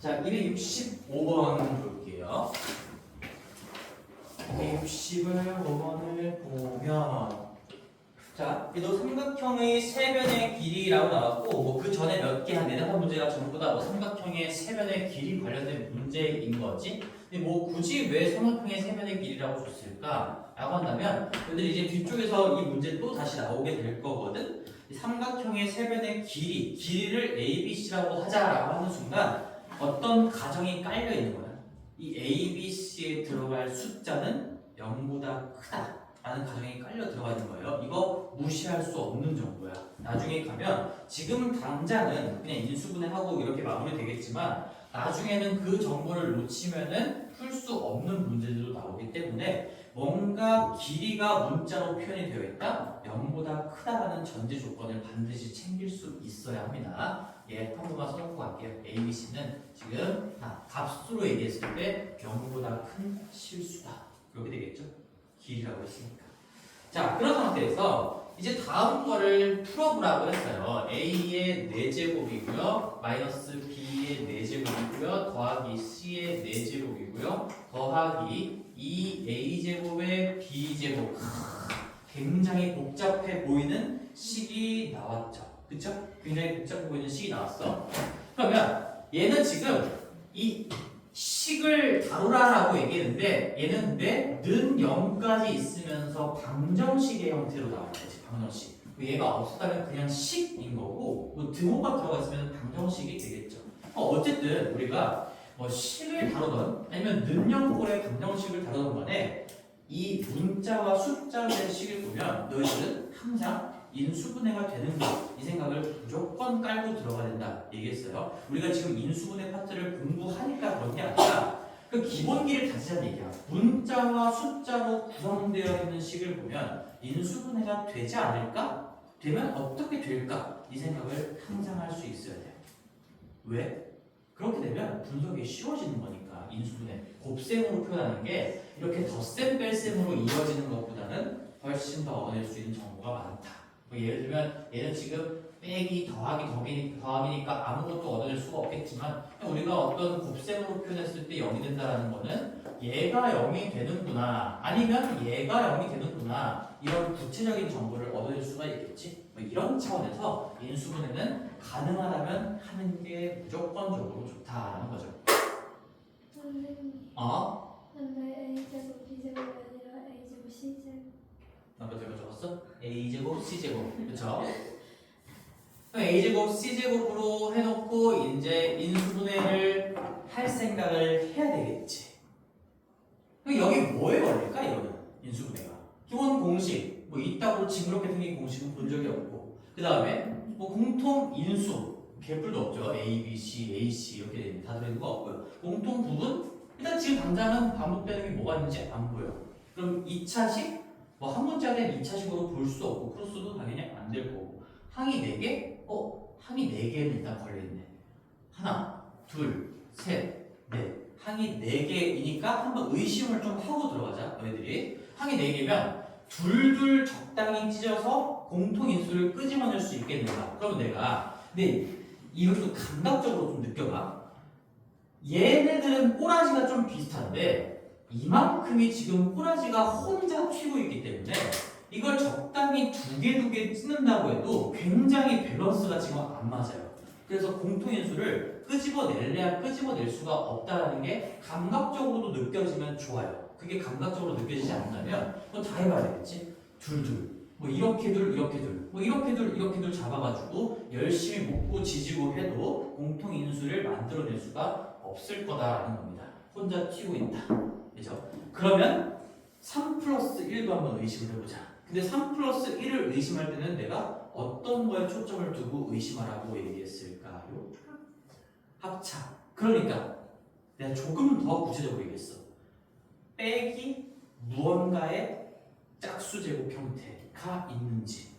자, 265번 볼게요. 265번을 보면 자, 얘도 삼각형의 세변의 길이라고 나왔고 뭐 그 전에 몇 개 한 4-5 문제가 전부 다 뭐 삼각형의 세변의 길이 관련된 문제인 거지. 근데 뭐 굳이 왜 삼각형의 세변의 길이라고 줬을까? 라고 한다면 얘들이 이제 뒤쪽에서 이 문제 또 다시 나오게 될 거거든. 이 삼각형의 세변의 길이를 ABC라고 하자라고 하는 순간 어떤 가정이 깔려 있는 거야. 이 ABC에 들어갈 숫자는 0보다 크다 라는 가정이 깔려 들어가 있는 거예요. 이거 무시할 수 없는 정보야. 나중에 가면 지금 당장은 그냥 인수분해하고 이렇게 마무리 되겠지만 나중에는 그 정보를 놓치면은 풀 수 없는 문제들도 나오기 때문에 뭔가 길이가 문자로 표현이 되어 있다? 0보다 크다라는 전제 조건을 반드시 챙길 수 있어야 합니다. 예, 한 번만 써놓고 갈게요. ABC는 지금 값수로 얘기했을 때 0보다 큰 실수다. 그렇게 되겠죠? 길이라고 했으니까. 자, 그런 상태에서 이제 다음 거를 풀어보라고 했어요. A의 4제곱이고요. 마이너스 B의 4제곱이고요. 더하기 C의 4제곱이고요. 더하기 2A제곱의 B제곱. 굉장히 복잡해 보이는 식이 나왔죠. 그쵸? 굉장히 복잡해 보이는 식이 나왔어. 그러면 얘는 지금 이 식을 다루라라고 얘기했는데 얘는 근데 는 0까지 있으면서 방정식의 형태로 나와야 되지. 방정식. 얘가 없었다면 그냥 식인 거고 뭐 등호가 들어가 있으면 방정식이 되겠죠. 어쨌든 우리가 뭐 식을 다루던 아니면 는 0꼴의 방정식을 다루던 간에 이 문자와 숫자의 식을 보면 너희들은 항상 인수분해가 되는 거 이 생각을 무조건 깔고 들어가야 된다 얘기했어요. 우리가 지금 인수분해 파트를 공부하니까 그런 게 아니라 그 기본기를 다지자는 얘기야. 문자와 숫자로 구성되어 있는 식을 보면 인수분해가 되지 않을까? 되면 어떻게 될까? 이 생각을 항상 할 수 있어야 돼요. 왜? 그렇게 되면 분석이 쉬워지는 거니까. 인수분해 곱셈으로 표현하는 게 이렇게 덧셈 뺄셈으로 이어지는 것보다는 훨씬 더 얻어낼 수 있는 정보가 많다. 예를 들면 얘는 지금 빼기 더하기 더하기니까 아무것도 얻어낼 수가 없겠지만 우리가 어떤 곱셈으로 표현했을 때 0이 된다는 거는 얘가 0이 되는구나 아니면 얘가 0이 되는구나 이런 구체적인 정보를 얻어낼 수가 있겠지. 뭐 이런 차원에서 인수분해는 가능하다면 하는 게 무조건적으로 좋다라는 거죠. 선생님. 어? 근데 A제곱 B제곱이 아니라 A제곱 C제곱. 나도 제가 적었어? A제곱 C제곱 그쵸? A제곱 C제곱으로 해놓고 이제 인수분해를 할 생각을 해야 되겠지. 여기 뭐에 걸릴까 이거는 인수분해가 기본 공식 뭐 있다고 징그럽게 생긴 공식은 본 적이 없고 그 다음에 뭐 공통 인수 개뿔도 없죠. A, B, C, A, C 이렇게 다 들어있는 거 없고요. 공통 부분 일단 지금 당장은 반복되는 게 뭐가 있는지 안 보여. 그럼 2차식 뭐 한 문자는 2차식으로 볼 수 없고 크로스도 당연히 안 될 거고 항이 4개? 항이 4개는 일단 걸려있네. 하나, 둘, 셋, 넷. 항이 4개이니까 한번 의심을 좀 하고 들어가자 너희들이. 항이 4개면 둘둘 적당히 찢어서 공통인수를 끄집어낼 수 있겠는가. 그러면 내가 근데 이것도 감각적으로 좀 느껴봐. 얘네들은 꼬라지가 좀 비슷한데 이만큼이 지금 꼬라지가 혼자 튀고 있기 때문에 이걸 적당히 두 개 찢는다고 해도 굉장히 밸런스가 지금 안 맞아요. 그래서 공통인수를 끄집어낼래야 끄집어낼 수가 없다는 게 감각적으로도 느껴지면 좋아요. 그게 감각적으로 느껴지지 않는다면 그건 다 해봐야 되겠지. 둘둘 뭐 이렇게 둘 뭐 이렇게 둘 잡아가지고 열심히 묶고 지지고 해도 공통인수를 만들어낼 수가 없을 거다라는 겁니다. 혼자 튀고 있다. 그죠? 그러면 3 플러스 1도 한번 의심을 해보자. 근데 3 플러스 1을 의심할 때는 내가 어떤 거에 초점을 두고 의심하라고 얘기했을까요? 합차. 그러니까 내가 조금 더 구체적으로 얘기했어. 빼기 무언가의 짝수제곱 형태가 있는지.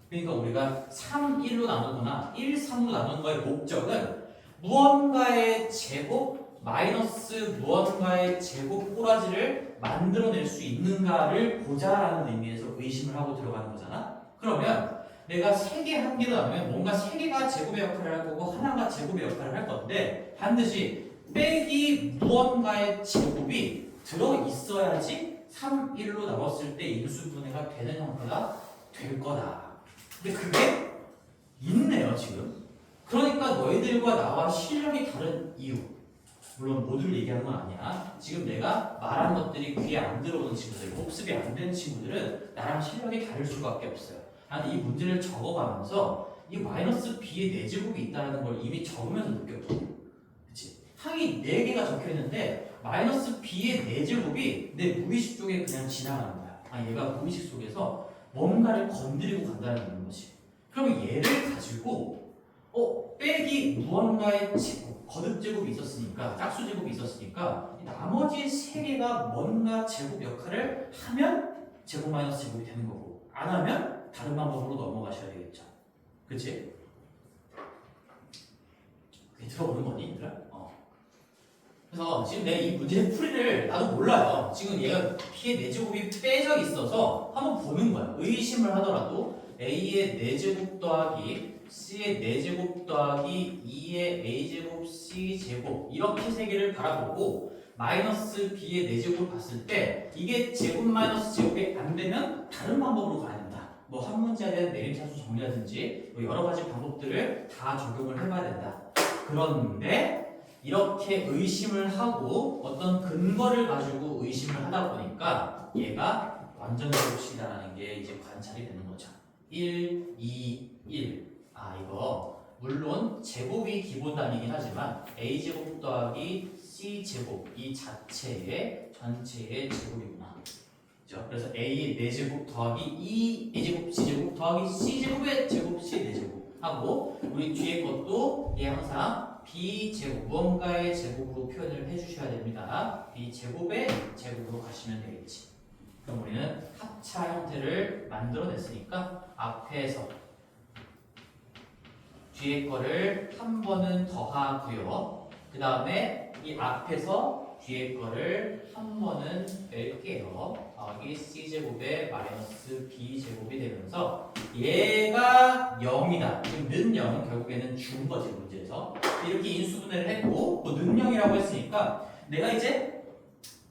그러니까 우리가 3, 1로 나누거나 1, 3로 나누는 거의 목적은 무언가의 제곱 마이너스 무언가의 제곱 꼬라지를 만들어낼 수 있는가를 보자라는 의미에서 의심을 하고 들어가는 거잖아. 그러면 내가 3개, 1개로 나누면 뭔가 3개가 제곱의 역할을 할 거고 하나가 제곱의 역할을 할 건데 반드시 빼기 무언가의 제곱이 들어있어야지 3, 1로 나눴을 때 인수분해가 되는 형태가 될 거다. 근데 그게 있네요 지금. 그러니까 너희들과 나와 실력이 다른 이유, 물론 모두를 얘기하는 건 아니야. 지금 내가 말한 것들이 귀에 안 들어오는 친구들, 복습이 안 되는 친구들은 나랑 실력이 다를 수밖에 없어요. 나는 이 문제를 적어가면서 이 마이너스 b의 4제곱이 있다는 걸 이미 적으면서 느꼈거든. 그치? 항이 4개가 적혀있는데 마이너스 b의 4제곱이 내 무의식 쪽에 그냥 지나가는 거야. 아, 얘가 무의식 속에서 뭔가를 건드리고 간다는 거지. 그럼 얘를 가지고 빼기 무언가의 제곱, 거듭제곱이 있었으니까, 짝수제곱이 있었으니까 나머지 3개가 뭔가 제곱 역할을 하면 제곱 마이너스 제곱이 되는 거고, 안 하면 다른 방법으로 넘어가셔야 되겠죠. 그치? 그게 들어오는 거니, 얘들아? 그래서 지금 내 이 문제 풀이를 나도 몰라요. 지금 얘가 P의 4제곱이 빼져 있어서 한번 보는 거야. 의심을 하더라도 A의 4제곱 더하기 C의 4제곱 더하기 2의 A제곱 C제곱 이렇게 3개를 바라보고 마이너스 B의 4제곱을 봤을 때 이게 제곱 마이너스 제곱이 안 되면 다른 방법으로 가야 된다. 뭐 한 문제에 대한 내림차수 정리라든지 뭐 여러 가지 방법들을 다 적용을 해봐야 된다. 그런데 이렇게 의심을 하고 어떤 근거를 가지고 의심을 하다 보니까 얘가 완전 제곱식이라는 게 이제 관찰이 되는 거죠. 1, 2, 1. 아, 이거 물론 제곱이 기본 단위이긴 하지만 A제곱 더하기 C제곱 이 자체의 전체의 제곱이구나. 그죠? 그래서 A의 4제곱 더하기 2 A제곱 C제곱 더하기 C제곱의 제곱 C 4제곱 하고 우리 뒤에 것도 얘 항상 B제곱, 무언가의 제곱으로 표현을 해주셔야 됩니다. B제곱의 제곱으로 가시면 되겠지. 그럼 우리는 합차 형태를 만들어냈으니까 앞에서 뒤에 거를 한 번은 더하고요. 그 다음에 이 앞에서 뒤에 거를 한 번은 뺄게요. 더하기 C제곱의 마이너스 B제곱이 되면서 얘가 0이다. 지금 는 0은 결국에는 준 거지 문제에서. 이렇게 인수분해를 했고 또 는 0이라고 했으니까 내가 이제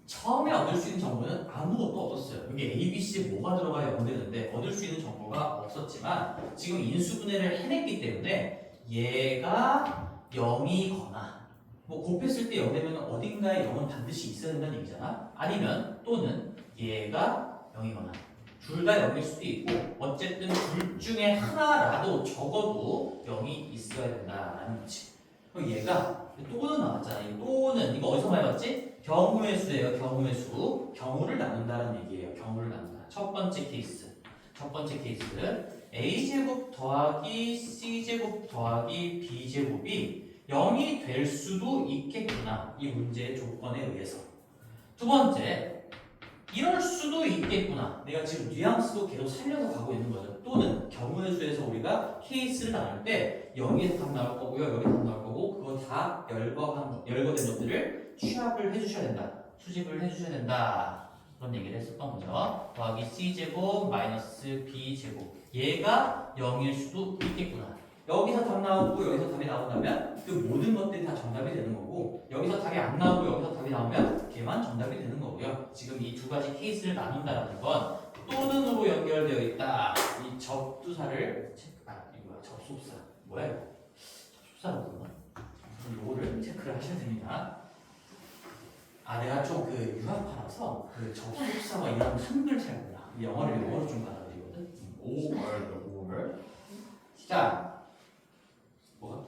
처음에 얻을 수 있는 정보는 아무것도 없었어요. 여기 A, B, C 뭐가 들어가야 0 되는데 얻을 수 있는 정보가 없었지만 지금 인수분해를 해냈기 때문에 얘가 0이거나 뭐 곱했을 때 0 되면 어딘가에 0은 반드시 있어야 된다는 얘기잖아. 아니면 또는 얘가 0이거나 둘 다 0일 수도 있고 어쨌든 둘 중에 하나라도 적어도 0이 있어야 된다라는 거지. 그럼 얘가 또는 나왔잖아. 이 또는 이거 어디서 많이 봤지? 경우의 수예요. 경우의 수. 경우를 나눈다는 얘기예요. 경우를 나눈다. 첫 번째 케이스. 첫 번째 케이스. A제곱 더하기 C제곱 더하기 B제곱이 0이 될 수도 있겠구나. 이 문제의 조건에 의해서. 두 번째. 이럴 수도 있겠구나. 내가 지금 뉘앙스도 계속 살려서 가고 있는 거죠. 또는 경우의 수에서 우리가 케이스를 나눌 때 여기에서 답 나올 거고요. 여기서 답 나올 거고 그거 다 열거된 것들을 취합을 해주셔야 된다. 수집을 해주셔야 된다. 그런 얘기를 했었던 거죠. 더하기 C제곱 마이너스 B제곱 얘가 0일 수도 있겠구나. 여기서 답 나오고 여기서 답이 나온다면 그 모든 것들이 다 정답이 되는 거고 여기서 답이 안 나오고 여기서 답이 나오면 걔만 정답이 되는 거고요. 지금 이 두 가지 케이스를 나눈다는 건 또는으로 연결되어 있다. 이 접두사를 이거야 접속사 뭐야 이거? 접속사라고 그러나? 요거를 체크를 하셔야 됩니다. 아 내가 좀 그 유학파라서 그 접속사와 이런 한글 잘 몰라. 영어를 영어로 좀 받아들이거든. 5월 자 뭐가?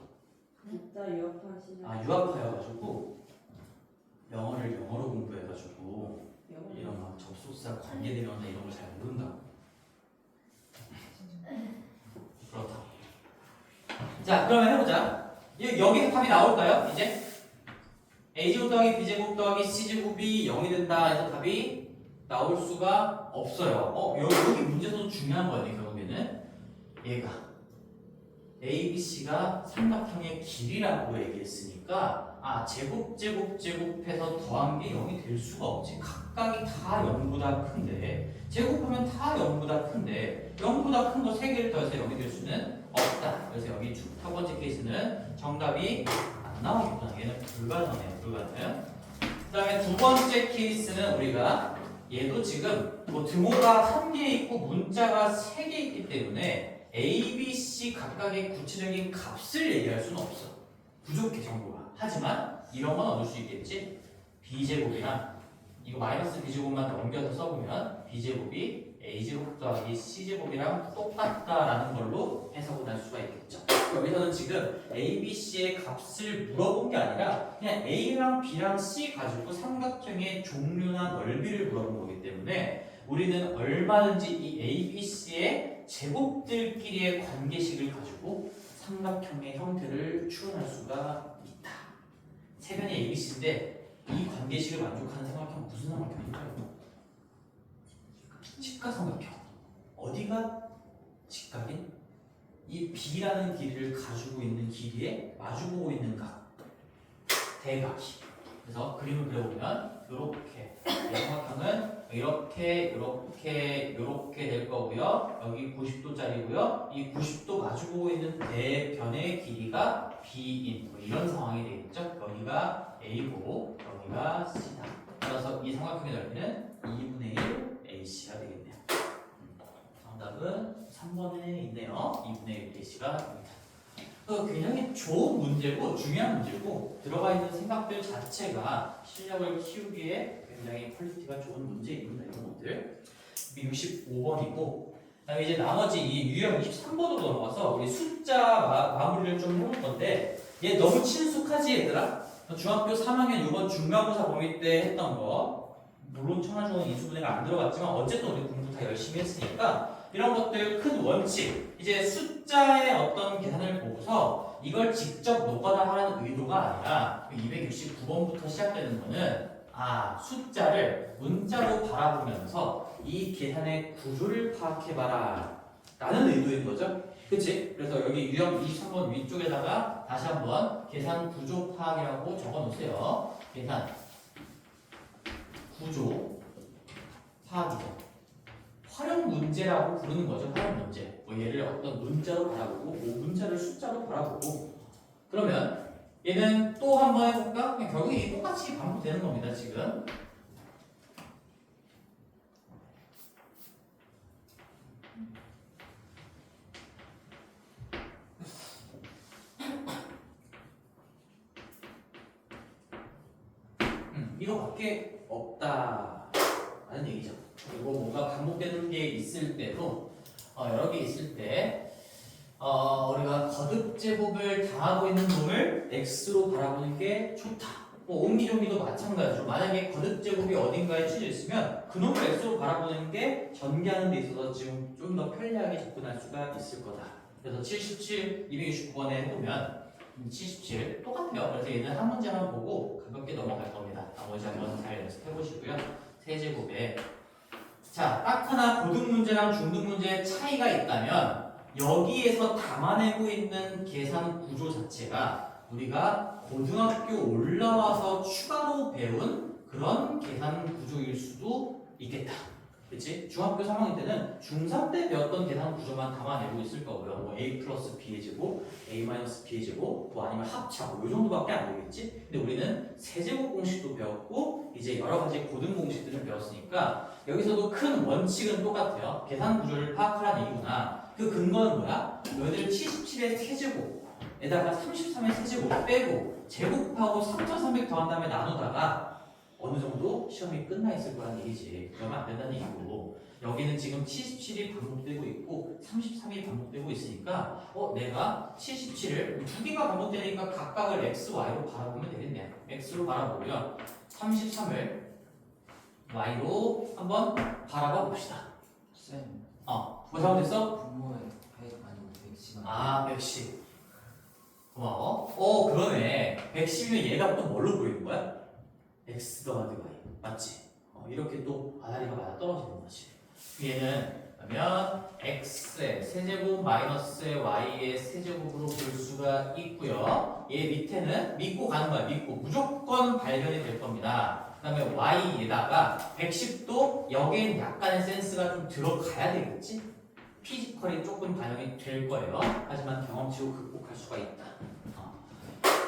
진짜 유학하시는 아 유학파여가지고 영어를 영어로 공부해가지고 이런 막 접속사 관계대명사 이런 걸 잘 모른다고. 그렇다. 자 그러면 해보자. 여기서 답이 나올까요? 이제 A제곱 더하기 B제곱 더하기 C제곱이 0이 된다 해서 답이 나올 수가 없어요. 여기 문제에서 중요한 거예요. 결국에는 얘가 ABC가 삼각형의 길이라고 얘기했으니까 제곱해서 더한 게 0이 될 수가 없지. 각각이 다 0보다 큰데 제곱하면 다 0보다 큰데 0보다 큰 거 3개를 더해서 0이 될 수는 없다. 그래서 여기 첫 번째 케이스는 정답이 안 나오겠구나. 얘는 불가능해요. 불가능. 그 다음에 두 번째 케이스는 우리가 얘도 지금 뭐 등호가 1개 있고 문자가 3개 있기 때문에 A, B, C 각각의 구체적인 값을 얘기할 수는 없어. 부족해 정보가. 하지만 이런 건 얻을 수 있겠지. B제곱이랑 이거 마이너스 B제곱만 넘겨서 써보면 B제곱이 A제곱 더하기 C제곱이랑 똑같다라는 걸로 해석을 할 수가 있겠죠. 여기서는 지금 A, B, C의 값을 물어본 게 아니라 그냥 A랑 B랑 C 가지고 삼각형의 종류나 넓이를 물어본 거기 때문에 우리는 얼마든지 이 A, B, C의 제곱들끼리의 관계식을 가지고 삼각형의 형태를 추론할 수가 있다. 세 변이 A, B, C인데 이 관계식을 만족하는 삼각형은 무슨 삼각형일까요? 직각삼각형. 어디가 직각인? 이 B라는 길이를 가지고 있는 길이에 마주보고 있는 각. 대각이. 그래서 그림을 그려보면 이렇게 이 삼각형은 이렇게 될 거고요. 여기 90도짜리고요. 이 90도 마주보고 있는 대변의 길이가 B인 뭐 이런 상황이 되겠죠. 여기가 A고 여기가 C다. 따라서 이 삼각형의 넓이는 2분의 1 AC가 되겠네요. 정답은 3번에 있네요. 2분의 1 AC가 됩니다. 굉장히 좋은 문제고 중요한 문제고 들어가 있는 생각들 자체가 실력을 키우기에 굉장히 퀄리티가 좋은 문제입니다. 이런 것들 65번이고 그다음에 이제 나머지 이 유형 23번으로 넘어가서 우리 숫자 마무리를 좀 해볼 건데 얘 너무 친숙하지 얘들아? 중학교 3학년 이번 중간고사 범위 때 했던 거 물론 청하중은 인수분해가 안 들어갔지만 어쨌든 우리 공부 다 열심히 했으니까 이런 것들 큰 원칙 이제 숫자의 어떤 계산을 보고서 이걸 직접 노가다 하는 의도가 아니라 269번부터 시작되는 거는 숫자를 문자로 바라보면서 이 계산의 구조를 파악해봐라 라는 의도인 거죠. 그치? 그래서 여기 유형 23번 위쪽에다가 다시 한번 계산 구조 파악이라고 적어 놓으세요. 계산 구조 파악이죠. 활용 문제라고 부르는 거죠. 활용 문제. 뭐 얘를 어떤 문자로 바라보고 뭐 문자를 숫자로 바라보고 그러면 얘는 또 한번 해볼까? 그냥 결국에 똑같이 반복되는 겁니다. 지금 이거밖에 없다라는 얘기죠. 그리고 뭔가 반복되는 게 있을 때도 여러 개 있을 때 우리가 거듭 제곱을 당하고 있는 놈을 x로 바라보는 게 좋다. 뭐 옹기종기도 마찬가지로 만약에 거듭 제곱이 어딘가에 치져 있으면 그 놈을 x로 바라보는 게 전개하는 데 있어서 지금 좀 더 편리하게 접근할 수가 있을 거다. 그래서 77, 269번에 해보면 77 똑같아요. 그래서 얘는 한 문제만 보고 가볍게 넘어갈 겁니다. 나머지 한번 잘 연습해 보시고요. 세제곱에 자, 딱 하나 고등 문제랑 중등 문제의 차이가 있다면 여기에서 담아내고 있는 계산 구조 자체가 우리가 고등학교 올라와서 추가로 배운 그런 계산 구조일 수도 있겠다. 그치? 중학교 3학년 때는 중3 때 배웠던 계산 구조만 담아내고 있을 거고요. 뭐 A 플러스 B의 제곱, A 마이너스 B의 제곱, 뭐 아니면 합차, 뭐 이 정도밖에 안 되겠지? 근데 우리는 세제곱 공식도 배웠고, 이제 여러 가지 고등 공식들을 배웠으니까, 여기서도 큰 원칙은 똑같아요. 계산 구조를 파악하라는 얘기구나. 그 근거는 뭐야? 너희들 77의 세제곱에다가 33의 세제곱 빼고, 제곱하고 3300 더한 다음에 나누다가, 어느 정도 시험이 끝나 있을 거란 얘기지. 그러면 안 된다는 얘기고 여기는 지금 77이 반복되고 있고 33이 반복되고 있으니까 내가 77을 두 개가 반복되니까 각각을 x, y로 바라보면 되겠네. x로 바라보고요. 33을 y로 한번 바라봐 봅시다. 쌤. 뭐 잘못됐어? 분모에 100 아니고 110만. 110. 고마워. 그러네. 110이면 얘가 또 뭘로 보이는 거야? x 더하기 y 맞지? 이렇게 또 아다리가 맞아 떨어지는 거지. 얘는 그러면 x의 세제곱 마이너스의 y의 세제곱으로 볼 수가 있고요. 얘 밑에는 믿고 가는 거야. 믿고 무조건 발견이 될 겁니다. 그 다음에 y에다가 110도 여기엔 약간의 센스가 좀 들어가야 되겠지? 피지컬이 조금 반영이 될 거예요. 하지만 경험치로 극복할 수가 있다.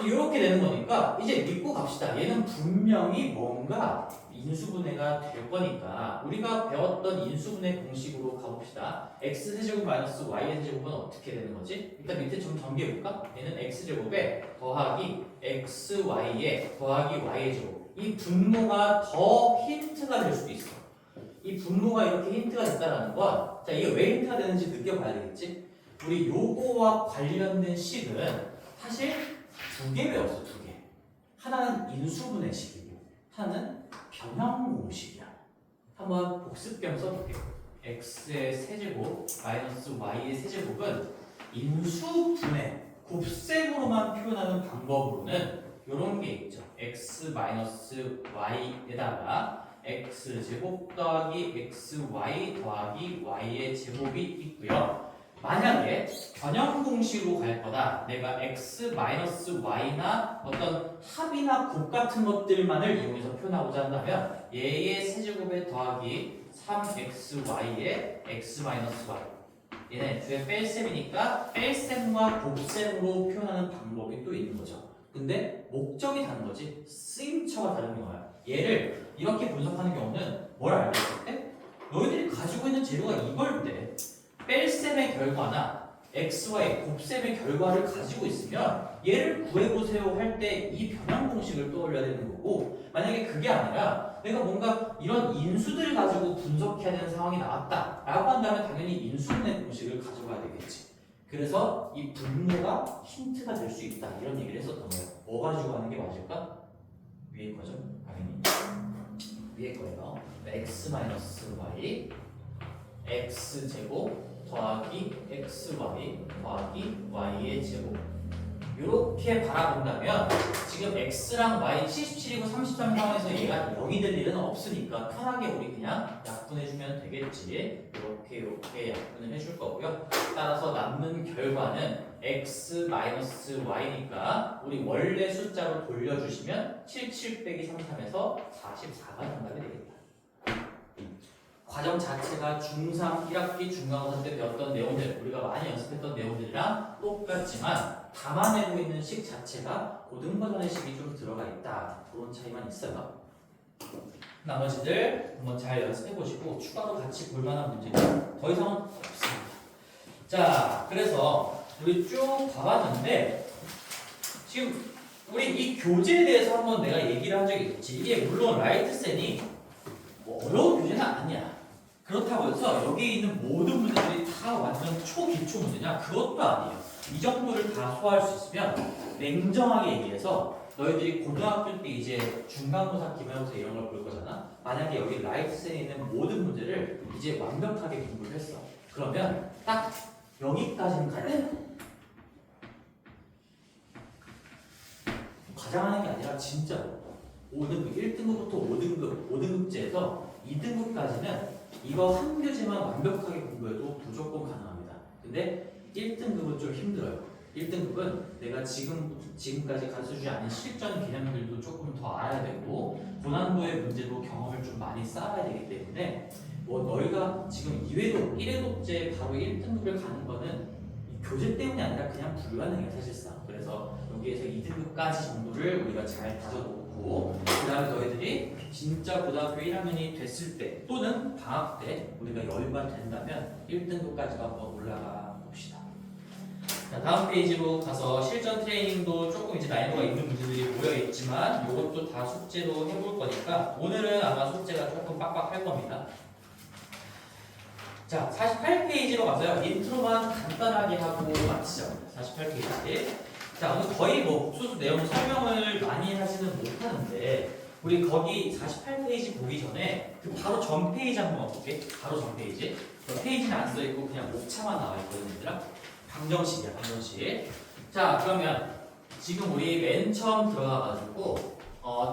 이렇게 되는 거니까 이제 믿고 갑시다. 얘는 분명히 뭔가 인수분해가 될 거니까 우리가 배웠던 인수분해 공식으로 가봅시다. x세제곱 마이너스 y세제곱은 어떻게 되는 거지? 일단 밑에 좀 정리해볼까? 얘는 x제곱에 더하기 xy에 더하기 y제곱. 이 분모가 더 힌트가 될 수도 있어. 이 분모가 이렇게 힌트가 됐다는 건, 자, 이게 왜 힌트가 되는지 느껴봐야 되겠지? 우리 요거와 관련된 식은 사실 두 개 배웠어, 두 개. 하나는 인수분해식이고, 하나는 변형공식이야. 한번 복습병 써볼게요. x의 세제곱 마이너스 y의 세제곱은 인수분해, 곱셈으로만 표현하는 방법으로는 이런 게 있죠. x 마이너스 y에다가 x제곱 더하기 xy 더하기 y의 제곱이 있고요. 만약에 변형 공식으로 갈 거다. 내가 x 마이너스 y나 어떤 합이나 곱 같은 것들만을 이용해서 표현하고자 한다면 얘의 세제곱에 더하기 3xy에 x 마이너스 y. 얘는 애초에 뺄셈이니까 뺄셈과 곱셈으로 표현하는 방법이 또 있는 거죠. 근데 목적이 다른 거지 쓰임처가 다른 거야. 얘를 이렇게 분석하는 경우는 뭘 알겠을 때? 너희들이 가지고 있는 재료가 이걸 때 뺄셈의 결과나 xy 곱셈의 결과를 가지고 있으면 얘를 구해보세요 할 때 이 변형 공식을 떠올려야 되는 거고, 만약에 그게 아니라 내가 뭔가 이런 인수들을 가지고 분석해야 되는 상황이 나왔다 라고 한다면 당연히 인수분해 공식을 가져가야 되겠지. 그래서 이 분모가 힌트가 될 수 있다 이런 얘기를 했었던 거예요. 뭐 가지고 하는 게 맞을까? 위에 거죠 당연히. 위에 거예요. x-y x제곱 더하기 xy 더하기 y의 제곱. 이렇게 바라본다면 지금 x랑 y 77이고 33 상황에서 얘가 0이 될 일은 없으니까 편하게 우리 그냥 약분해주면 되겠지. 이렇게 약분을 해줄 거고요. 따라서 남는 결과는 x-y니까 우리 원래 숫자로 돌려주시면 77 빼기 33에서 44가 정답이 되겠다. 과정 자체가 중3 1학기 중간고사 때 배웠던 내용들, 우리가 많이 연습했던 내용들이랑 똑같지만 담아내고 있는 식 자체가 고등버전의 식이 좀 들어가 있다. 그런 차이만 있어요. 나머지들 한번 잘 연습해보시고 추가로 같이 볼만한 문제는 더 이상은 없습니다. 자, 그래서 우리 쭉 봐봤는데 지금 우리 이 교재에 대해서 한번 내가 얘기를 한 적이 있지. 이게 물론 라이트센이 뭐 어려운 교재는 아니야. 그렇다고 해서 여기 있는 모든 문제들이 다 완전 초기초 문제냐? 그것도 아니에요. 이 정도를 다 소화할 수 있으면 냉정하게 얘기해서 너희들이 고등학교 때 이제 중간고사 기말고사 이런 걸 볼 거잖아. 만약에 여기 라이트센에 있는 모든 문제를 이제 완벽하게 공부를 했어. 그러면 딱 여기까지는 갈래. 과장하는 게 아니라 진짜로 5등급, 1등급부터 5등급제에서 2등급까지는 이거 한 교재만 완벽하게 공부해도 무조건 가능합니다. 근데 1등급은 좀 힘들어요. 1등급은 내가 지금까지 가르쳐주지 않은 실전 개념들도 조금 더 알아야 되고 고난도의 문제도 경험을 좀 많이 쌓아야 되기 때문에 뭐 너희가 지금 2회독, 1회독제 바로 1등급을 가는 거는 교재 때문이 아니라 그냥 불가능해요 사실상. 그래서 여기에서 2등급까지 정도를 우리가 잘 다져놓고 그 다음에 너희들이 진짜 고등학교 1학년이 됐을 때 또는 방학 때 우리가 여유가 된다면 1등급까지 한번 올라가 봅시다. 자, 다음 페이지로 가서 실전 트레이닝도 조금 이제 난이도가 있는 문제들이 모여있지만 이것도 다 숙제로 해볼 거니까 오늘은 아마 숙제가 조금 빡빡할 겁니다. 자, 48페이지로 가서요. 인트로만 간단하게 하고 마치죠. 48페이지. 자, 오늘 거의 뭐 복수수 내용 설명을 많이 하지는 못하는데 우리 거기 48페이지 보기 전에 그 바로 전 페이지 한번 볼게. 바로 전 페이지. 페이지는 안 써있고 그냥 목차만 나와있거든요, 얘들아. 방정식이야, 방정식. 자, 그러면 지금 우리 맨 처음 들어가가지고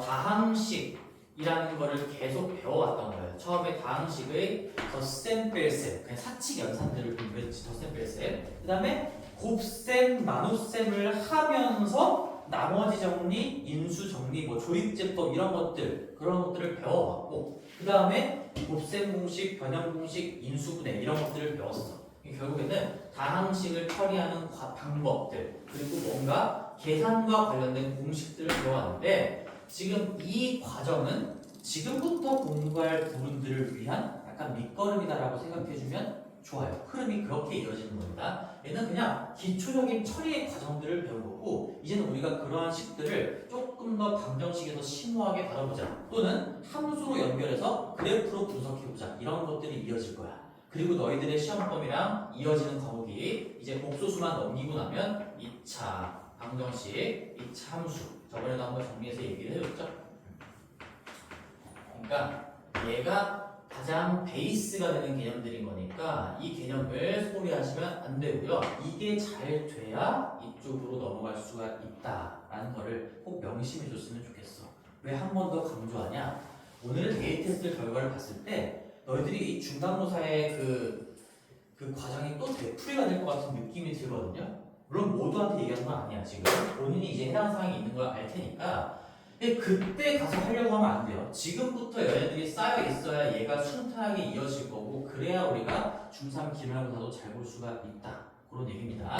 다항식이라는 거를 계속 배워왔던 거예요. 처음에 다항식의 덧셈, 뺄셈, 그냥 사칙 연산들을 공부했지. 덧셈, 뺄셈. 그 다음에 곱셈, 나눗셈을 하면서 나머지 정리, 인수 정리, 뭐 조립제법 이런 것들 그런 것들을 배워왔고 그 다음에 곱셈 공식, 변형 공식, 인수분해 이런 것들을 배웠어. 결국에는 다항식을 처리하는 방법들 그리고 뭔가 계산과 관련된 공식들을 배워왔는데 지금 이 과정은 지금부터 공부할 부분들을 위한 약간 밑거름이다라고 생각해주면 좋아요. 흐름이 그렇게 이어지는 겁니다. 얘는 그냥 기초적인 처리의 과정들을 배운 거고 이제는 우리가 그러한 식들을 조금 더 방정식에서 심오하게 다뤄보자 또는 함수로 연결해서 그래프로 분석해보자 이런 것들이 이어질 거야. 그리고 너희들의 시험범위랑 이어지는 과목이 이제 복소수만 넘기고 나면 2차 방정식, 2차 함수 저번에도 한번 정리해서 얘기를 해줬죠. 그러니까 얘가 가장 베이스가 되는 개념들인 거니까 이 개념을 소홀히 하시면 안 되고요. 이게 잘 돼야 이쪽으로 넘어갈 수가 있다라는 거를 꼭 명심해 줬으면 좋겠어. 왜 한 번 더 강조하냐? 오늘 데이 테스트 결과를 봤을 때 너희들이 이 중간고사의 그 과정이 또 되풀이가 될 것 같은 느낌이 들거든요. 물론 모두한테 얘기하는 건 아니야. 지금 본인이 이제 해당 사항이 있는 걸 알 테니까 근데 그때 가서 하려고 하면 안 돼요. 지금부터 얘네들이 쌓여 있어야 얘가 순탄하게 이어질 거고 그래야 우리가 중3 기말고사도 잘 볼 수가 있다. 그런 얘기입니다.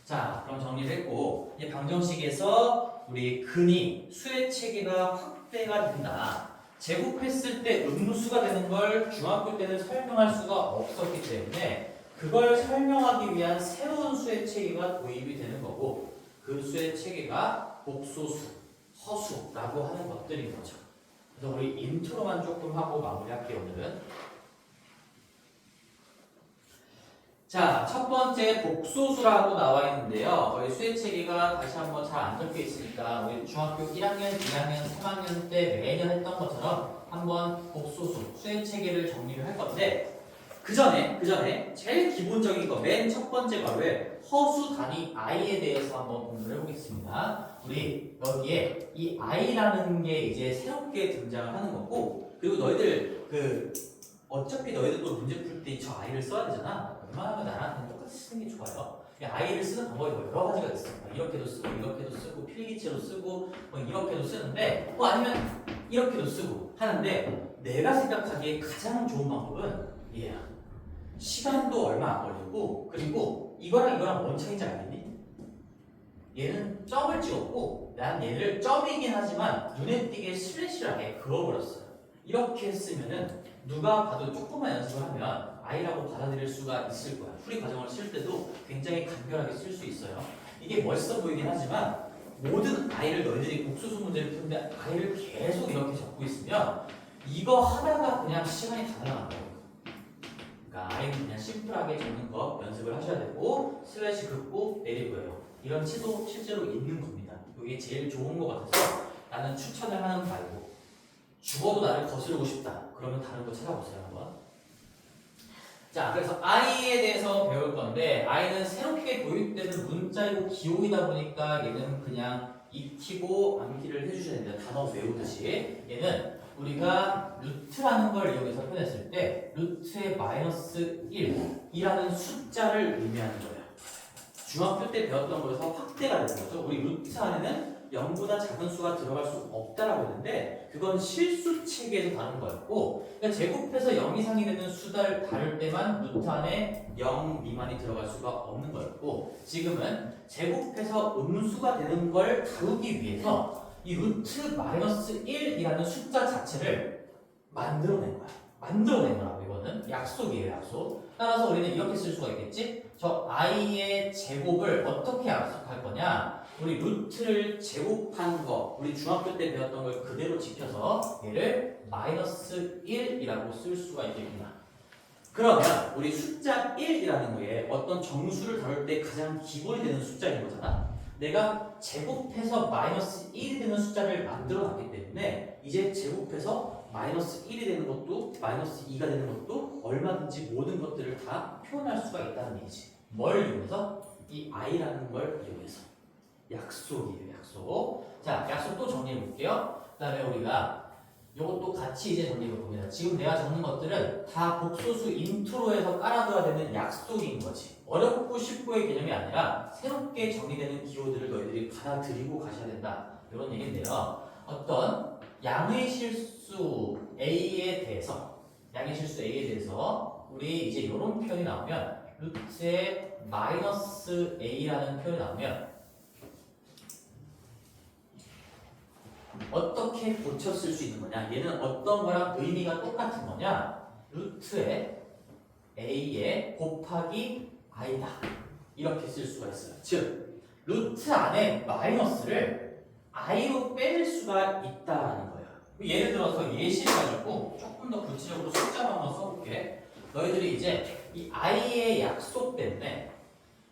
자, 그럼 정리를 했고 이제 방정식에서 우리 근이 수의 체계가 확대가 된다. 제곱했을 때 음수가 되는 걸 중학교 때는 설명할 수가 없었기 때문에 그걸 설명하기 위한 새로운 수의 체계가 도입이 되는 거고 그 수의 체계가 복소수, 허수라고 하는 것들인 거죠. 그래서 우리 인트로만 조금 하고 마무리할게요. 오늘은. 자, 첫 번째 복소수라고 나와 있는데요. 저희 수의 체계가 다시 한번 잘 안 적혀 있으니까 우리 중학교 1학년, 2학년, 3학년 때 매년 했던 것처럼 한번 복소수, 수의 체계를 정리를 할 건데 그 전에 제일 기본적인 거, 맨 첫 번째 과로에 허수 단위 i에 대해서 한번 공부를 해보겠습니다. 우리 여기에 이 i라는 게 이제 새롭게 등장을 하는 거고 그리고 너희들 어차피 너희들도 문제 풀 때 저 i를 써야 되잖아. 웬만하면 나랑 똑같이 쓰는 게 좋아요. i를 쓰는 방법이 여러 가지가 있어요. 이렇게도 쓰고 이렇게도 쓰고 필기체로 쓰고 뭐 이렇게도 쓰는데 뭐 아니면 이렇게도 쓰고 하는데 내가 생각하기에 가장 좋은 방법은 얘야. 시간도 얼마 안 걸리고 그리고 이거랑 뭔 차이인지 알겠니? 얘는 점을 찍었고 난 얘를 점이긴 하지만 눈에 띄게 슬래시하게 그어버렸어요. 이렇게 했으면은 누가 봐도 조금만 연습을 하면 i라고 받아들일 수가 있을 거야. 풀이 과정을 쓸 때도 굉장히 간결하게 쓸 수 있어요. 이게 멋있어 보이긴 하지만 모든 i를 너희들이 복수수 문제를 푸는데 i를 계속 이렇게 적고 있으면 이거 하다가 그냥 시간이 다 날아간 거예요. 그러니까 i는 그냥 심플하게 적는 거 연습을 하셔야 되고 슬래시 긋고 내리고요. 이런 시도 실제로 있는 겁니다. 이게 제일 좋은 것 같아서 나는 추천을 하는 바이고 죽어도 나를 거스르고 싶다. 그러면 다른 거 찾아보세요 한번. 자, 그래서 i에 대해서 배울 건데 i는 새롭게 도입되는 문자이고 기호이다 보니까 얘는 그냥 익히고 암기를 해주셔야 됩니다. 단어 외우듯이. 얘는 우리가 루트라는 걸 이용해서 표현했을 때 루트의 마이너스 1이라는 숫자를 의미하는 거예요. 중학교 때 배웠던 거에서 확대가 되는 거죠. 우리 루트 안에는 0보다 작은 수가 들어갈 수 없다라고 했는데 그건 실수 체계에서 다른 거였고 그러니까 제곱해서 0 이상이 되는 수를 다룰 때만 루트 안에 0 미만이 들어갈 수가 없는 거였고 지금은 제곱해서 음수가 되는 걸 다루기 위해서 이 루트 마이너스 1이라는 숫자 자체를 만들어낸 거야. 만들어낸 거라고 이거는 약속이에요. 약속. 따라서 우리는 이렇게 쓸 수가 있겠지? 저 i의 제곱을 어떻게 약속할 거냐? 우리 루트를 제곱한 거, 우리 중학교 때 배웠던 걸 그대로 지켜서 얘를 마이너스 1이라고 쓸 수가 있겠구나. 그러면 우리 숫자 1이라는 거에 어떤 정수를 다룰 때 가장 기본이 되는 숫자인 거잖아. 내가 제곱해서 마이너스 1이 되는 숫자를 만들어 놨기 때문에 이제 제곱해서 마이너스 1이 되는 것도 마이너스 2가 되는 것도 얼마든지 모든 것들을 다 표현할 수가 있다는 얘기지. 뭘 이용해서? 이 i라는 걸 이용해서. 약속이에요. 약속. 자, 약속 또 정리해 볼게요. 그 다음에 우리가 이것도 같이 이제 정리해 봅니다. 지금 내가 적는 것들은 다 복소수 인트로에서 깔아둬야 되는 약속인 거지. 어렵고 쉽고의 개념이 아니라 새롭게 정리되는 기호들을 너희들이 받아들이고 가셔야 된다. 이런 얘기인데요. 어떤 양의 실수 A에 대해서 우리 이제 이런 표현이 나오면 루트에 마이너스 a라는 표현이 나오면 어떻게 고쳤을 수 있는 거냐? 얘는 어떤 거랑 의미가 똑같은 거냐? 루트에 a에 곱하기 i다. 이렇게 쓸 수가 있어요. 즉 루트 안에 마이너스를 i로 빼낼 수가 있다는 거예요. 예를 들어서 예시를 가지고 조금 더 구체적으로 숫자만 한번 써볼게. 너희들이 이제 이 i의 약속 때문에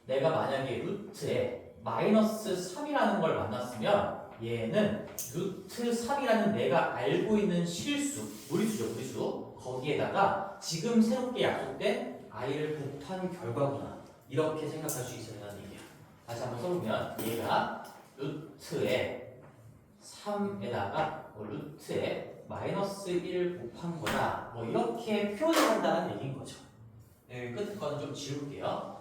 내가 만약에 루트에 마이너스 3이라는 걸 만났으면 얘는 루트 3이라는 내가 알고 있는 실수, 무리수죠, 무리수. 거기에다가 지금 새롭게 약속된 i를 곱한 결과구나. 이렇게 생각할 수 있어야 된다는 얘기야. 다시 한번 써보면 얘가 루트에 3에다가 루트에 마이너스 1을 곱한 거다. 뭐 이렇게 표현을 한다는 얘기인 거죠. 네, 끝에 거는 좀 지울게요.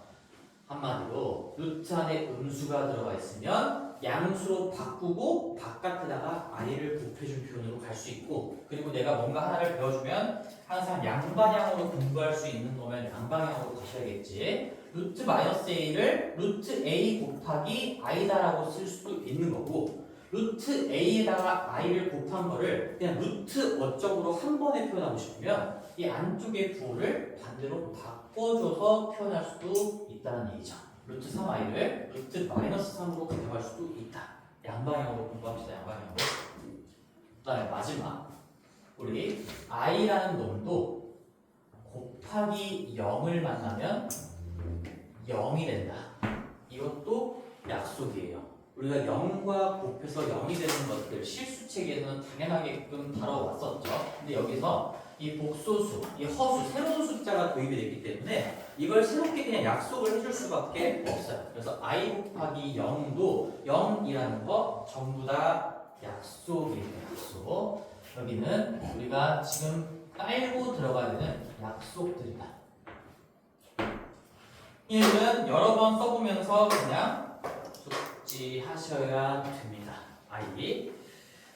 한마디로 루트 안에 음수가 들어가 있으면 양수로 바꾸고 바깥에다가 i를 곱해준 표현으로 갈 수 있고, 그리고 내가 뭔가 하나를 배워주면 항상 양방향으로 공부할 수 있는 거면 양방향으로 가셔야겠지. 루트 마이너스 a를 루트 a 곱하기 i다라고 쓸 수도 있는 거고, 루트 a에다가 i를 곱한 거를 그냥 루트 어적으로 한 번에 표현하고 싶으면 이 안쪽의 부호를 반대로 바꿔줘서 표현할 수도 있다는 얘기죠. 루트 3i를 루트 마이너스 3으로 가져갈 수도 있다. 양방향으로 공부합시다. 양방향으로. 그 다음에 마지막 우리 i라는 놈도 곱하기 0을 만나면 0이 된다. 이것도 약속이에요. 우리가 0과 곱해서 0이 되는 것들 실수책에서는 당연하게끔 다뤄왔었죠. 근데 여기서 이 복소수, 이 허수, 새로운 숫자가 도입이 됐기 때문에 이걸 새롭게 그냥 약속을 해줄 수밖에 없어요. 그래서 i 곱하기 0도 0이라는 거 전부 다 약속이에요. 약속. 여기는 우리가 지금 깔고 들어가야 되는 약속들이다. 이는 여러 번 써보면서 그냥 숙지하셔야 됩니다. i.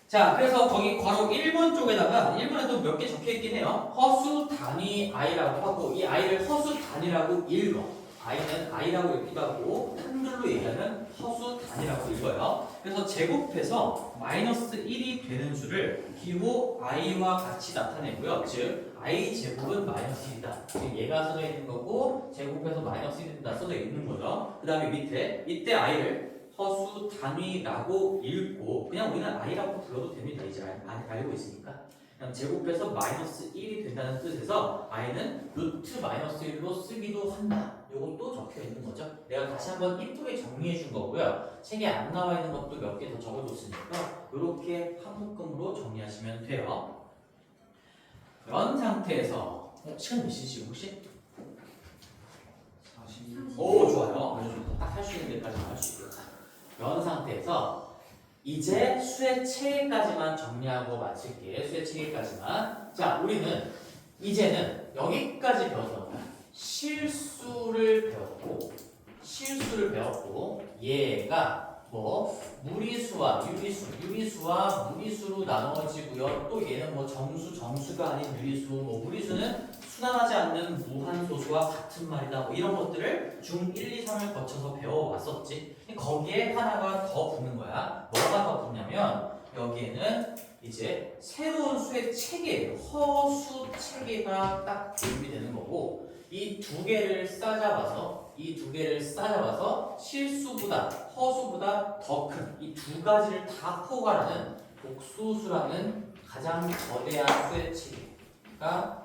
자, 그래서 거기 괄호 1번 쪽에다가 1번에도 몇 개 적혀있긴 해요. 허수 단위 i라고 하고, 이 i를 허수 단위라고 읽어. i는 i라고 읽기도 하고 한글로 얘기하면 허수 단위라고 읽어요. 그래서 제곱해서 마이너스 1이 되는 수를 기호 i와 같이 나타내고요. 즉 i 제곱은 마이너스 1이다. 지금 얘가 써져 있는 거고 제곱해서 마이너스 1이 된다 써져 있는 거죠. 그 다음에 밑에 이때 i를 허수 단위라고 읽고 그냥 우리는 i라고 불러도 됩니다. 이제 알고 있으니까 그냥 제곱해서 마이너스 1이 된다는 뜻에서 i는 루트 마이너스 1로 쓰기도 한다. 이것도 적혀 있는 거죠. 내가 다시 한번 이쁘게 정리해 준 거고요. 책에 안 나와 있는 것도 몇 개 더 적어줬으니까 이렇게 한 묶음으로 정리하시면 돼요. 그런 상태에서 시간 몇 시지 혹시? 40. 오 좋아요. 딱 할 수 있는 데까지 할 수 있겠다. 그런 상태에서 이제 수의 체계까지만 정리하고 마칠게. 수의 체계까지만. 자, 우리는 이제는 여기까지 배웠던 거야. 실수를 배웠고 얘가 뭐 무리수와 유리수와 무리수로 나눠지고요. 또 얘는 뭐 정수가 아닌 유리수, 뭐 무리수는 순환하지 않는 무한소수와 같은 말이다. 뭐 이런 것들을 중 1, 2, 3을 거쳐서 배워왔었지. 거기에 하나가 더 붙는 거야. 뭐가 더 붙냐면 여기에는 이제 새로운 수의 체계, 허수 체계가 딱 도입이 되는 거고 이 두 개를 싸잡아서 실수보다 허수보다 더 큰 이 두 가지를 다 포괄하는 복소수라는 가장 거대한 수의 체계가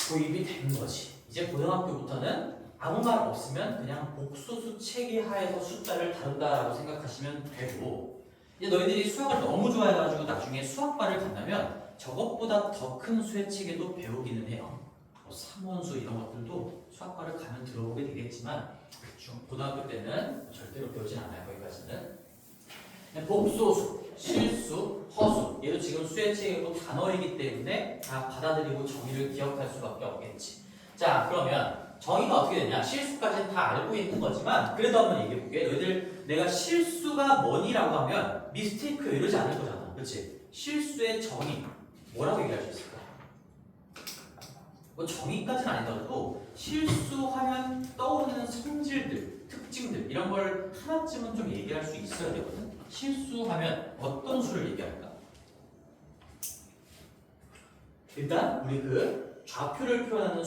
도입이 된 거지. 이제 고등학교부터는 아무 말 없으면 그냥 복소수 체계 하에서 숫자를 다룬다라고 생각하시면 되고, 이제 너희들이 수학을 너무 좋아해가지고 나중에 수학과를 간다면 저것보다 더 큰 수의 체계도 배우기는 해요. 뭐 삼원수 이런 것들도 수학과를 가면 들어보게 되겠지만 고등학교 때는 절대로 배우진 않아요. 거기까지는. 복소수, 실수, 허수 얘도 지금 수의 체계고 단어이기 때문에 다 받아들이고 정의를 기억할 수밖에 없겠지. 자, 그러면 정의가 어떻게 되냐? 실수까지는 다 알고 있는 거지만 그래도 한번 얘기해 볼게. 너희들 내가 실수가 뭐니라고 하면 미스테이크 이러지 않을 거잖아. 그렇지? 실수의 정의 뭐라고 얘기할 수 있을까? 뭐 정의까지는 아니더라도 실수하면 떠오르는 성질들, 특징들 이런 걸 하나쯤은 좀 얘기할 수 있어야 되거든. 실수하면 어떤 수를 얘기할까? 일단 우리 그 좌표를 표현하는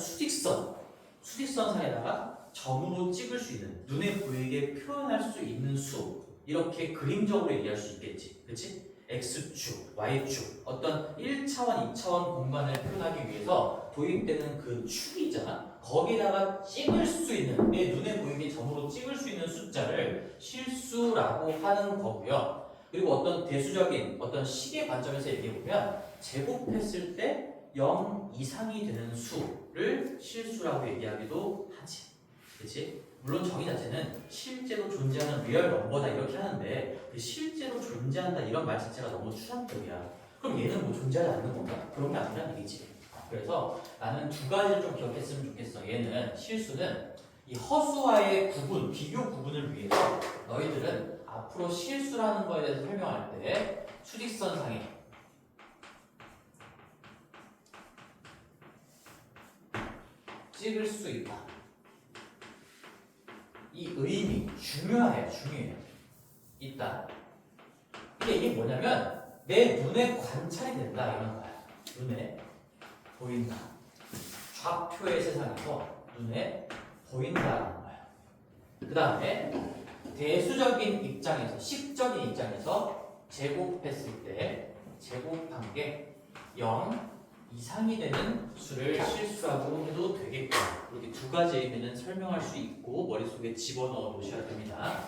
수직선상에다가 점으로 찍을 수 있는 눈에 보이게 표현할 수 있는 수 이렇게 그림적으로 얘기할 수 있겠지, 그렇지? X축, Y축 어떤 1차원, 2차원 공간을 표현하기 위해서 도입되는 그 축이 있잖아. 거기다가 찍을 수 있는 내 눈에 보이게 점으로 찍을 수 있는 숫자를 실수라고 하는 거고요. 그리고 어떤 대수적인 어떤 식의 관점에서 얘기해 보면 제곱했을 때 0 이상이 되는 수를 실수라고 얘기하기도 하지. 그렇지? 물론 정의 자체는 실제로 존재하는 리얼 넘버다 이렇게 하는데 그 실제로 존재한다 이런 말 자체가 너무 추상적이야. 그럼 얘는 뭐 존재하지 않는 건가? 그런 게 아니란 얘기지. 그래서 나는 두 가지를 좀 기억했으면 좋겠어. 얘는 실수는 이 허수와의 구분, 비교 구분을 위해서 너희들은 앞으로 실수라는 거에 대해서 설명할 때 수직선상에 찍을 수 있다. 이 의미 중요해. 있다. 이게 뭐냐면 내 눈에 관찰이 된다 이런 거야. 눈에 보인다. 좌표의 세상에서 눈에 보인다는 거야. 그 다음에 대수적인 입장에서, 식적인 입장에서 제곱했을 때 제곱한 게 0 이상이 되는 수를 실수라고 해도 되겠고 이렇게 두 가지 의미는 설명할 수 있고 머릿속에 집어넣어 놓으셔야 됩니다.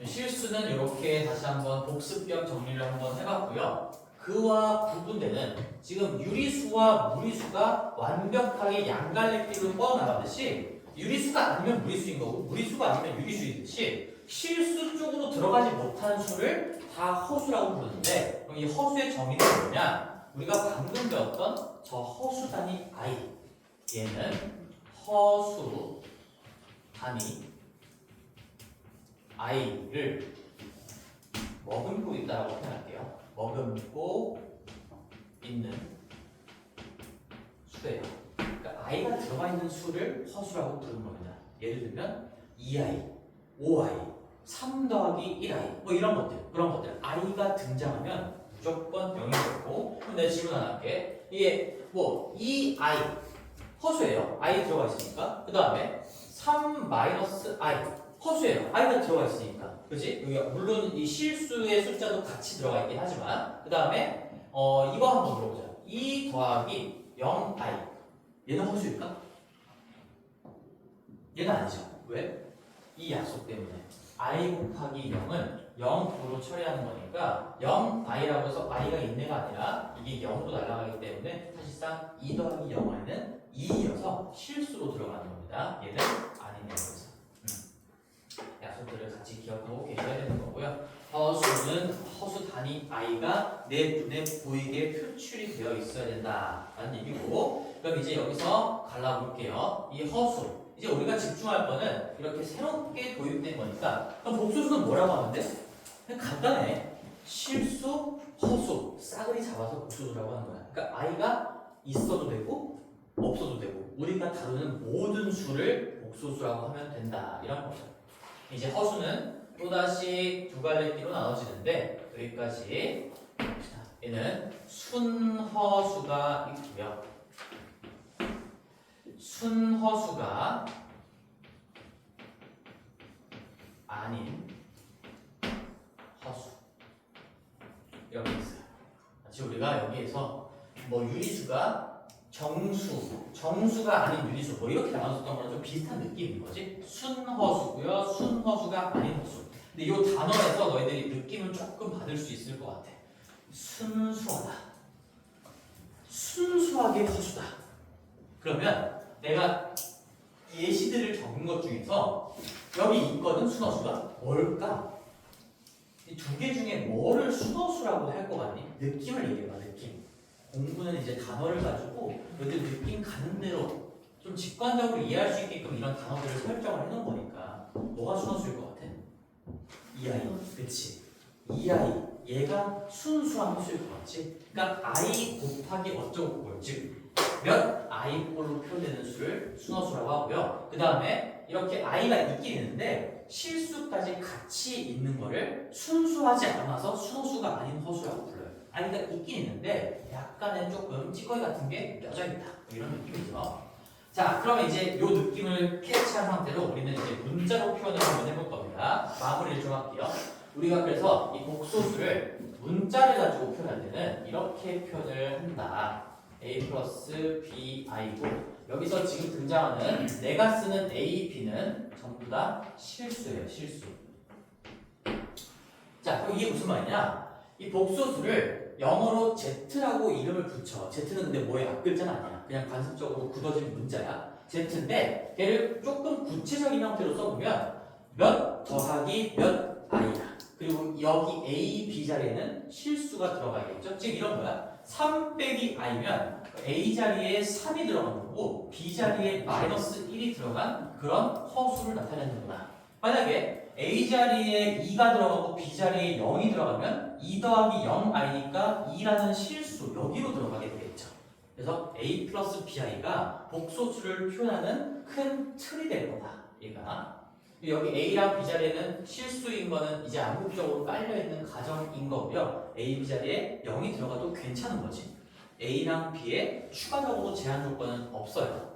실수는 이렇게 다시 한번 복습형 정리를 한번 해봤고요. 그와 구분되는 지금 유리수와 무리수가 완벽하게 양갈래길로 뻗어나가듯이 유리수가 아니면 무리수인 거고 무리수가 아니면 유리수이듯이 실수 쪽으로 들어가지 못한 수를 다 허수라고 부르는데 그럼 이 허수의 정의는 뭐냐? 우리가 방금 배웠던 저 허수 단위 I 얘는 허수 단위 I를 머금고 있다라고 표현할게요. 머금고 있는 수예요. 그러니까 I가 들어가 있는 수를 허수라고 부르는 겁니다. 예를 들면 2I, 5I, 3 더하기 1I 뭐 이런 것들 그런 것들 I가 등장하면 무조건 0이 되고 그럼 내가 질문 하나 할게. 이게 뭐 2I 허수예요. I 들어가 있으니까. 그 다음에 3 마이너스 I 허수예요. I가 들어가 있으니까. 그렇지? 여기 물론 이 실수의 숫자도 같이 들어가 있긴 하지만 그 다음에 이거 한번 물어보자. 2 더하기 0I 얘는 허수일까? 얘는 아니죠. 왜? 이 약속 때문에 I 곱하기 0은 0으로 처리하는 거니까 0i라고 해서 i가 있네가 아니라 이게 0으로 날아가기 때문에 사실상 2 더하기 0i는 2이어서 실수로 들어가는 겁니다. 얘는 아니네요. 그래서 약속들을 같이 기억하고 계셔야 되는 거고요. 허수는 허수 단위 i가 내 눈에 보이게 표출이 되어 있어야 된다라는 얘기고 그럼 이제 여기서 갈라볼게요. 이 허수 이제 우리가 집중할 거는 이렇게 새롭게 도입된 거니까 그럼 복수수는 뭐라고 하는데? 그냥 간단해. 실수, 허수, 싸그리 잡아서 복수수라고 하는 거야. 그러니까 i가 있어도 되고 없어도 되고 우리가 다루는 모든 수를 복수수라고 하면 된다. 이런 거죠. 이제 허수는 또다시 두 갈래끼로 나눠지는데 여기까지 봅시다. 얘는 순허수가 있고요. 순허수가 아닌 허수 이렇게 있어요. 마치 우리가 여기에서 뭐 유리수가 정수가 아닌 유리수 뭐 이렇게 나눴었던 거랑 좀 비슷한 느낌인 거지. 순허수고요. 순허수가 아닌 허수. 근데 이 단어에서 너희들이 느낌을 조금 받을 수 있을 것 같아. 순수하다. 순수하게 허수다. 그러면 내가 예시들을 적은 것 중에서 여기 있거든 순허수가 뭘까? 이 두 개 중에 뭐를 순허수라고 할 것 같니? 느낌을 얘기해봐. 느낌. 공부는 이제 단어를 가지고 너희들 느낌 가는 대로 좀 직관적으로 이해할 수 있게끔 이런 단어들을 설정을 해놓은 거니까 뭐가 순허수일 것 같아? 이 아이. 그치? 이 아이. 얘가 순수한 허수일 것 같지? 그러니까 I 곱하기 어쩌고 즉 몇 i꼴로 표현되는 수를 순허수라고 하고요. 그 다음에 이렇게 i가 있긴 있는데 실수까지 같이 있는 거를 순수하지 않아서 순허수가 아닌 허수라고 불러요. i가 있긴 있는데 약간의 조금 찌꺼기 같은 게 껴져 있다. 이런 느낌이죠. 자, 그러면 이제 이 느낌을 캐치한 상태로 우리는 이제 문자로 표현을 한번 해볼 겁니다. 마무리를 좀 할게요. 우리가 그래서 이 복소수를 문자를 가지고 표현할 때는 이렇게 표현을 한다. a 플러스 bi고 여기서 지금 등장하는 내가 쓰는 a, b는 전부 다 실수예요. 실수. 자, 그럼 이게 무슨 말이냐? 이 복소수를 영어로 z라고 이름을 붙여. z는 근데 뭐의 앞글자는 아니야. 그냥 관습적으로 굳어진 문자야. z인데 걔를 조금 구체적인 형태로 써보면 몇 더하기 몇 i다. 그리고 여기 a, b 자리에는 실수가 들어가야겠죠. 지금 이런 거야. 3 빼기 i면 a 자리에 3이 들어간 거고 b 자리에 마이너스 1이 들어간 그런 허수를 나타내는구나. 만약에 a 자리에 2가 들어가고 b 자리에 0이 들어가면 2 더하기 0i니까 2라는 실수 여기로 들어가게 되겠죠. 그래서 a 플러스 bi가 복소수를 표현하는 큰 틀이 될 거다. 얘가 여기 a랑 b 자리에는 실수인 거는 이제 암묵적으로 깔려있는 가정인 거고요. a, b 자리에 0이 들어가도 괜찮은 거지. a랑 b에 추가적으로 제한 조건은 없어요.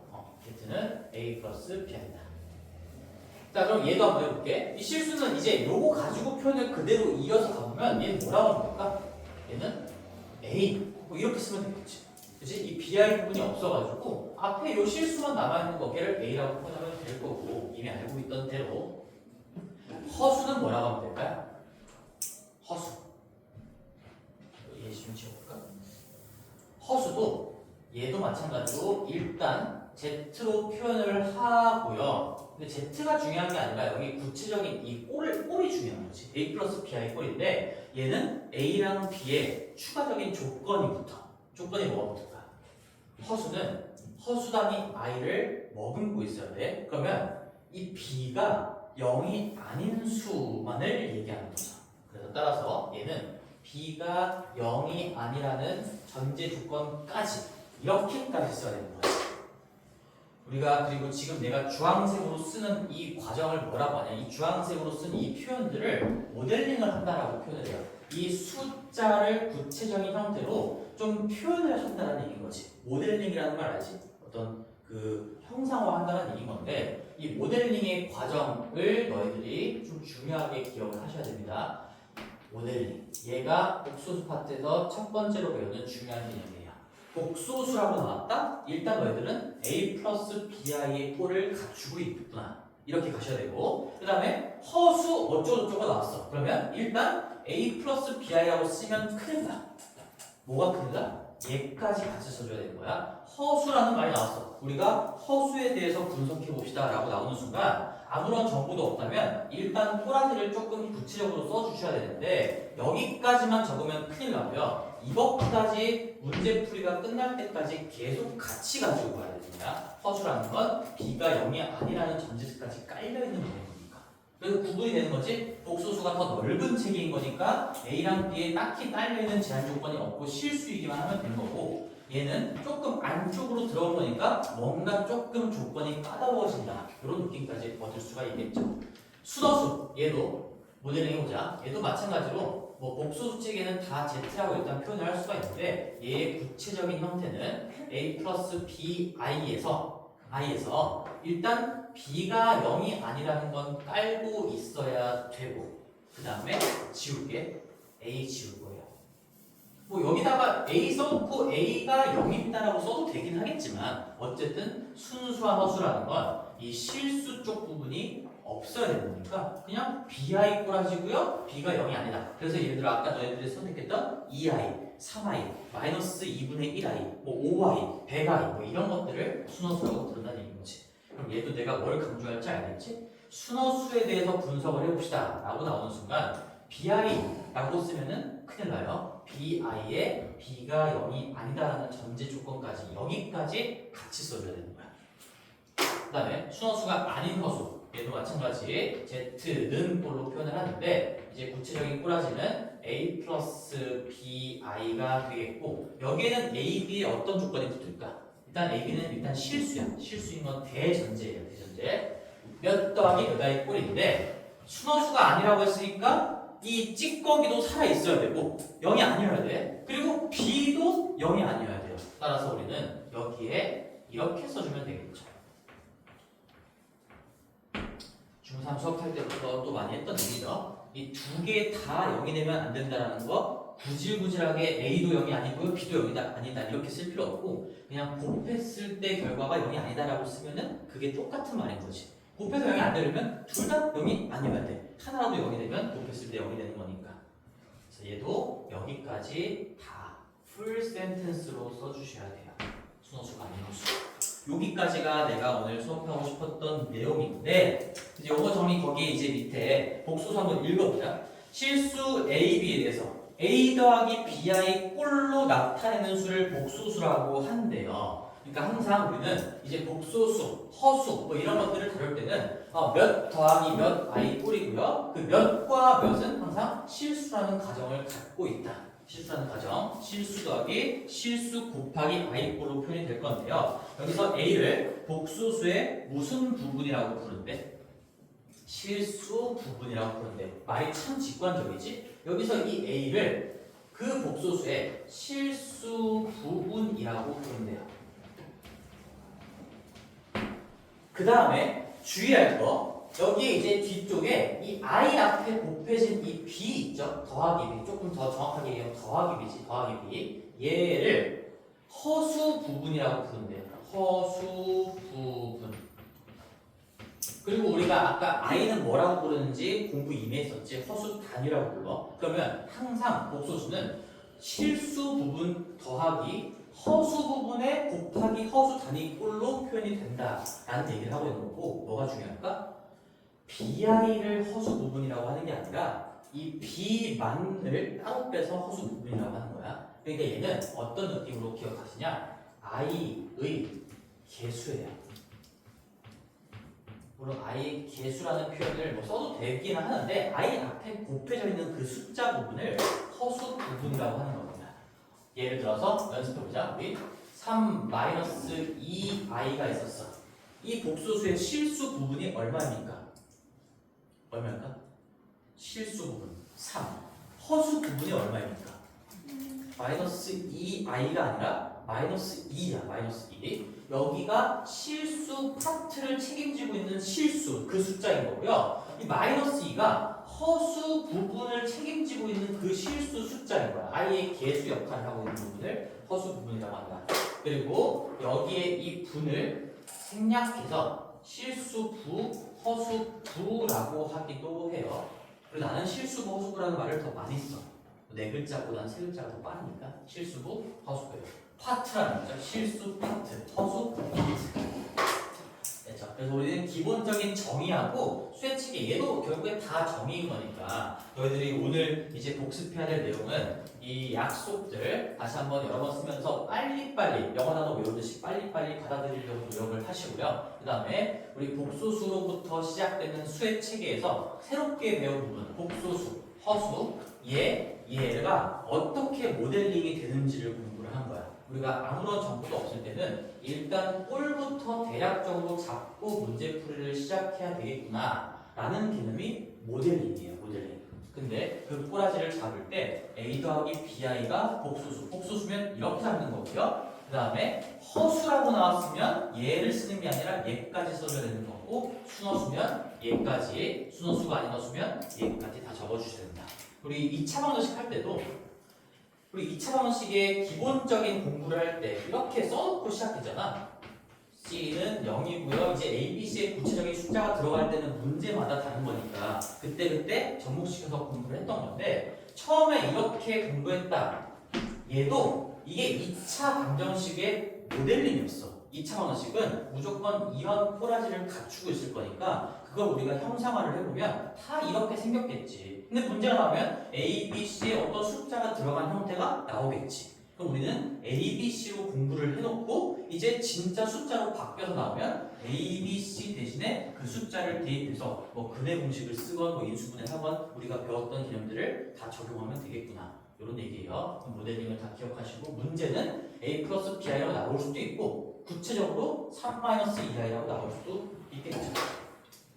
z는 a 플러스 b입니다. 자, 그럼 얘도 한번 해볼게. 이 실수는 이제 요거 가지고 표현을 그대로 이어서 가보면 얘는 뭐라고 하면 될까? 얘는 a 뭐 이렇게 쓰면 되겠지. 그치? 이 bi 부분이 없어가지고 앞에 요 실수만 남아있는 거 걔를 a라고 표현하면 될 거고 이미 알고 있던 대로 허수는 뭐라고 하면 될까요? 허수. 얘 좀 지워볼까? 허수도 얘도 마찬가지로 일단 z로 표현을 하고요. 근데 z가 중요한 게 아니라 여기 구체적인 이 꼴이 중요한 거지. a 플러스 bi 꼴인데 얘는 a랑 b에 추가적인 조건이 붙어. 조건이 뭐가 붙을까? 허수는 허수단위 i를 머금고 있어야 돼. 그러면 이 b가 0이 아닌 수만을 얘기하는 거죠. 그래서 따라서 얘는 b가 0이 아니라는 전제 조건까지 이렇게까지 써야 되는 거지. 우리가 그리고 지금 내가 주황색으로 쓰는 이 과정을 뭐라고 하냐? 이 주황색으로 쓴 이 표현들을 모델링을 한다라고 표현을 해요. 이 숫자를 구체적인 형태로 좀 표현을 한다는 얘기인 거지. 모델링이라는 말 알지? 어떤 그 형상화한다는 얘기인 건데 이 모델링의 과정을 너희들이 좀 중요하게 기억을 하셔야 됩니다. 모델링. 얘가 복소수 파트에서 첫 번째로 배우는 중요한 개념이에요. 복소수라고 나왔다? 일단 너희들은 a 플러스 bi의 꼴을 갖추고 있구나. 이렇게 가셔야 되고 그 다음에 허수 어쩌고저쩌고 나왔어. 그러면 일단 a 플러스 bi라고 쓰면 큰일 나. 뭐가 큰일 나? 얘까지 같이 써줘야 되는 거야. 허수라는 말이 나왔어. 우리가 허수에 대해서 분석해 봅시다 라고 나오는 순간 아무런 정보도 없다면 일단 꼬라지를 조금 구체적으로 써주셔야 되는데 여기까지만 적으면 큰일 나고요. 이것까지 문제풀이가 끝날 때까지 계속 같이 가지고 가야 됩니다. 허수라는 건 b가 0이 아니라는 전제까지 깔려있는 부분이니까. 그래서 구분이 되는 거지. 복소수가 더 넓은 체계인 거니까 a랑 b에 딱히 깔려있는 제한 조건이 없고 실수이기만 하면 되는 거고 얘는 조금 안쪽으로 들어온 거니까 뭔가 조금 조건이 까다로워진다. 이런 느낌까지 얻을 수가 있겠죠. 순허수 얘도 모델링 해보자. 얘도 마찬가지로 뭐 복소수 체계는 다 z라고 일단 표현을 할 수가 있는데 얘의 구체적인 형태는 a 플러스 bi에서 일단 b가 0이 아니라는 건 깔고 있어야 되고 그 다음에 지울게 a 지울 거예요. 뭐 여기다가 a 써놓고 a가 0이다라고 써도 되긴 하겠지만 어쨌든 순수한 허수라는 건 이 실수 쪽 부분이 없어야 되는 거니까 그냥 bi 꼬라지고요. b가 0이 아니다. 그래서 예를 들어 아까 너희들이 선택했던 2i, 3i, 마이너스 2분의 1i, 뭐 5i, 100i 뭐 이런 것들을 순허수라고 부른다는 얘기인 거지. 그럼 얘도 내가 뭘 강조할지 알겠지? 순허수에 대해서 분석을 해봅시다 라고 나오는 순간 bi라고 쓰면은 큰일 나요. bi에 b가 0이 아니다라는 전제 조건까지 여기까지 같이 써줘야 되는 거야. 그 다음에 순허수가 아닌 허수 얘도 마찬가지 z는 꼴로 표현을 하는데 이제 구체적인 꼬라지는 a 플러스 bi가 되겠고 여기에는 a, b에 어떤 조건이 붙을까? 일단 AB는 일단 실수야. 실수인 건 대전제예요. 대전제. 몇 더하기 몇 아이 꼴인데 순허수가 아니라고 했으니까 이 찌꺼기도 살아있어야 되고 0이 아니어야 돼. 그리고 B도 0이 아니어야 돼요. 따라서 우리는 여기에 이렇게 써주면 되겠죠. 중3 수업할 때부터 또 많이 했던 얘기죠. 이 두 개 다 0이 되면 안 된다는 거 구질구질하게 A도 0이 아니고요 B도 0이 아니다 이렇게 쓸 필요 없고 그냥 곱했을 때 결과가 0이 아니다라고 쓰면은 그게 똑같은 말인 거지. 곱해서 0이 안 되려면 둘 다 0이 아니어야 돼. 하나라도 0이 되면 곱했을 때 0이 되는 거니까. 그래서 얘도 여기까지 다 풀 센텐스로 써주셔야 돼요. 순호수가 아닌 호수. 여기까지가 내가 오늘 수업하고 싶었던 내용인데 이제 요거 정리 거기 이제 밑에 복수수 한번 읽어보자. 실수 A, B에 대해서 A 더하기 BI 꼴로 나타내는 수를 복수수라고 한대요. 그러니까 항상 우리는 이제 복소수, 허수 뭐 이런 것들을 다룰 때는 몇 더하기 몇 I 꼴이고요. 그 몇과 몇은 항상 실수라는 가정을 갖고 있다. 실수라는 가정, 실수 더하기 실수 곱하기 I 꼴로 표현이 될 건데요. 여기서 A를 복소수의 무슨 부분이라고 부른대? 실수 부분이라고 부른대. 말이 참 직관적이지? 여기서 이 A를 그 복소수의 실수 부분이라고 부른대요. 그 다음에 주의할 거 여기에 이제 뒤쪽에 이 I 앞에 곱해진 이 B 있죠? 더하기 B 조금 더 정확하게 얘기하면 더하기 B지 더하기 B 얘를 허수 부분이라고 부른대요. 허수 부분. 그리고 우리가 아까 I는 뭐라고 부르는지 공부 이미 했었지. 허수 단위라고 불러. 그러면 항상 복소수는 실수 부분 더하기 허수 부분에 곱하기 허수 단위 꼴로 표현이 된다라는 얘기를 하고 있는 거고 뭐가 중요할까? BI를 허수 부분이라고 하는 게 아니라 이 B만을 따로 빼서 허수 부분이라고 하는 거야. 그러니까 얘는 어떤 느낌으로 기억하시냐? I의 개수예요. 물론 I의 개수라는 표현을 뭐 써도 되기는 하는데 I 앞에 곱해져 있는 그 숫자 부분을 허수 부분이라고 하는 겁니다. 예를 들어서 연습해보자. 우리 3-2i가 있었어. 이 복소수의 실수 부분이 얼마입니까? 얼마일까? 실수 부분 3. 허수 부분이 얼마입니까? 마이너스 2i가 아니라 마이너스 2야. 마이너스 2. 여기가 실수 파트를 책임지고 있는 실수 그 숫자인 거고요. 이 마이너스 2가 허수 부분을 책임지고 있는 그 실수 숫자인 거야. i의 개수 역할을 하고 있는 부분을 허수 부분이라고 한다. 그리고 여기에 이 분을 생략해서 실수부, 허수부라고 하기도 해요. 그리고 나는 실수부, 허수부라는 말을 더 많이 써. 네 글자보다는 세 글자가 더 빠르니까 실수부, 허수부예요. 파트라는 거죠. 실수 파트, 허수 파트. 네, 자, 그래서 우리는 기본적인 정의하고 수혜칙이 얘도 결국에 다 정의인 거니까 너희들이 오늘 이제 복습해야 될 내용은 이 약속들 다시 한번 여러 번 쓰면서 빨리빨리 영어 단어 외우듯이 빨리빨리 받아들이려고 노력을 하시고요. 그 다음에 우리 복소수로부터 시작되는 수의 체계에서 새롭게 배운 부분 복소수, 허수, 얘가 어떻게 모델링이 되는지를 공부를 한 거야. 우리가 아무런 정보도 없을 때는 일단 꼴부터 대략적으로 잡고 문제풀이를 시작해야 되겠구나 라는 개념이 모델링이에요. 모델링. 근데 그 꼬라지를 잡을 때 A 더하기 BI가 복소수. 복소수면 이렇게 잡는 거고요. 그 다음에 허수라고 나왔으면 얘를 쓰는 게 아니라 얘까지 써줘야 되는 거고 순허수면 얘까지, 순허수가 아닌 허수면 얘까지 다 적어주셔야 된다. 우리 2차 방정식 할 때도 우리 2차 방정식의 기본적인 공부를 할 때 이렇게 써놓고 시작했잖아. C는 0이고요. 이제 A, B, C의 구체적인 숫자가 들어갈 때는 문제마다 다른 거니까 그때 접목시켜서 공부를 했던 건데 처음에 이렇게 공부했다. 얘도 이게 2차 방정식의 모델링이었어. 2차 방정식은 무조건 이런 꼬라지를 갖추고 있을 거니까 그걸 우리가 형상화를 해보면 다 이렇게 생겼겠지. 근데 문제가 나오면 A, B, C에 어떤 숫자가 들어간 형태가 나오겠지. 그럼 우리는 A, B, C로 공부를 해놓고 이제 진짜 숫자로 바뀌어서 나오면 A, B, C 대신에 그 숫자를 대입해서 뭐 근의 공식을 쓰건 뭐 인수분해를 하건 우리가 배웠던 개념들을 다 적용하면 되겠구나 이런 얘기예요. 모델링을 다 기억하시고 문제는 a 플러스 bi라고 나올 수도 있고 구체적으로 3 마이너스 2i라고 나올 수도 있겠죠.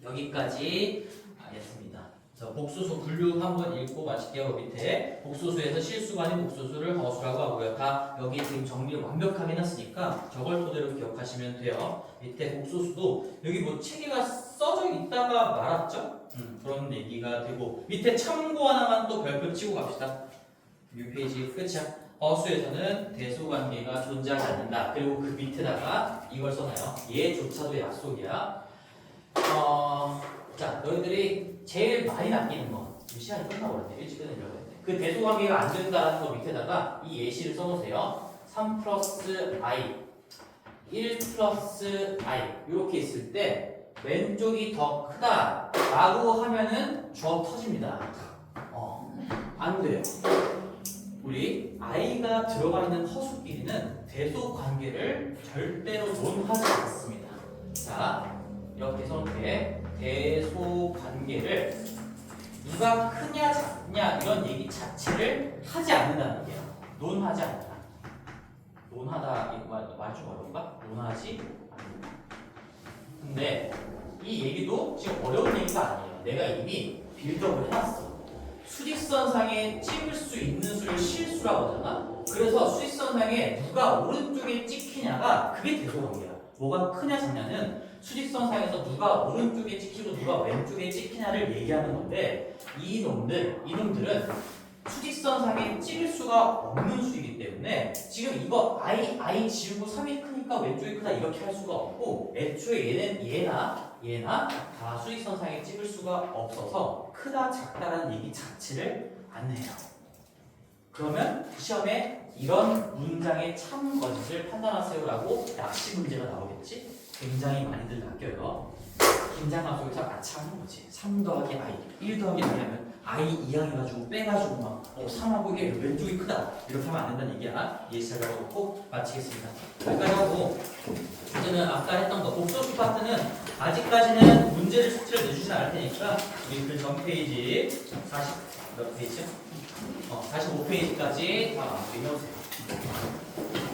여기까지 하겠습니다. 그래서 복수수 분류 한번 읽고 마칠게요. 밑에 복수수에서 실수가 아닌 복수수를 허수라고 하고요. 다 여기 지금 정리를 완벽하게 해놨으니까 저걸 토대로 기억하시면 돼요. 밑에 복수수도 여기 뭐 체계가 써져 있다가 말았죠? 그런 얘기가 되고 밑에 참고 하나만 또 별표 치고 갑시다. 6페이지 끝이야. 허수에서는 대소관계가 존재하지 않는다. 그리고 그 밑에다가 이걸 써놔요. 얘조차도 약속이야. 자, 너희들이 제일 많이 낚이는 거. 시간이 끝나버렸네. 일찍 끝내려고 했네. 그 대소관계가 안 된다는 거 밑에다가 이 예시를 써놓으세요. 3 플러스 i, 1 플러스 i 이렇게 있을 때 왼쪽이 더 크다 라고 하면은 주어 터집니다. 안 돼요. 우리 i가 들어가 있는 허수끼리는 대소관계를 절대로 논하지 않습니다. 자, 이렇게 써놓게 대소관계를 누가 크냐 작냐 이런 얘기 자체를 하지 않는다는 얘기야. 논하지 않는다. 논하다 이거 말 좀 어려운가? 논하지 않는다. 근데 이 얘기도 지금 어려운 얘기가 아니에요. 내가 이미 빌드업을 해놨어. 수직선상에 찍을 수 있는 수를 실수라고 하잖아. 그래서 수직선상에 누가 오른쪽에 찍히냐가 그게 대소관계야. 뭐가 크냐 작냐는 수직선상에서 누가 오른쪽에 찍히고 누가 왼쪽에 찍히냐를 얘기하는 건데 이놈들은 수직선상에 찍을 수가 없는 수이기 때문에 지금 이거 i 지우고 3이 크니까 왼쪽이 크다 이렇게 할 수가 없고 애초에 얘나 다 수직선상에 찍을 수가 없어서 크다 작다라는 얘기 자체를 안 해요. 그러면 시험에 이런 문장의 참 거짓을 판단하세요라고 낚시 문제가 나오겠지? 굉장히 많이들 낚여요. 긴장감 속에서 아차하는 거지. 3 더하기 i, 1 더하기 i 하면 i 이항해가지고 빼가지고 막 3하고 이게 왼쪽이 크다 이렇게 하면 안 된다는 얘기야. 이해 잘 하고 마치겠습니다. 여기까지 하고 이제는 아까 했던 거 복수수 파트는 아직까지는 문제를 숙제를 내주진 않을 테니까 우리 그 전 페이지 40 몇 페이지야? 45페이지까지 다 마무리 해오세요.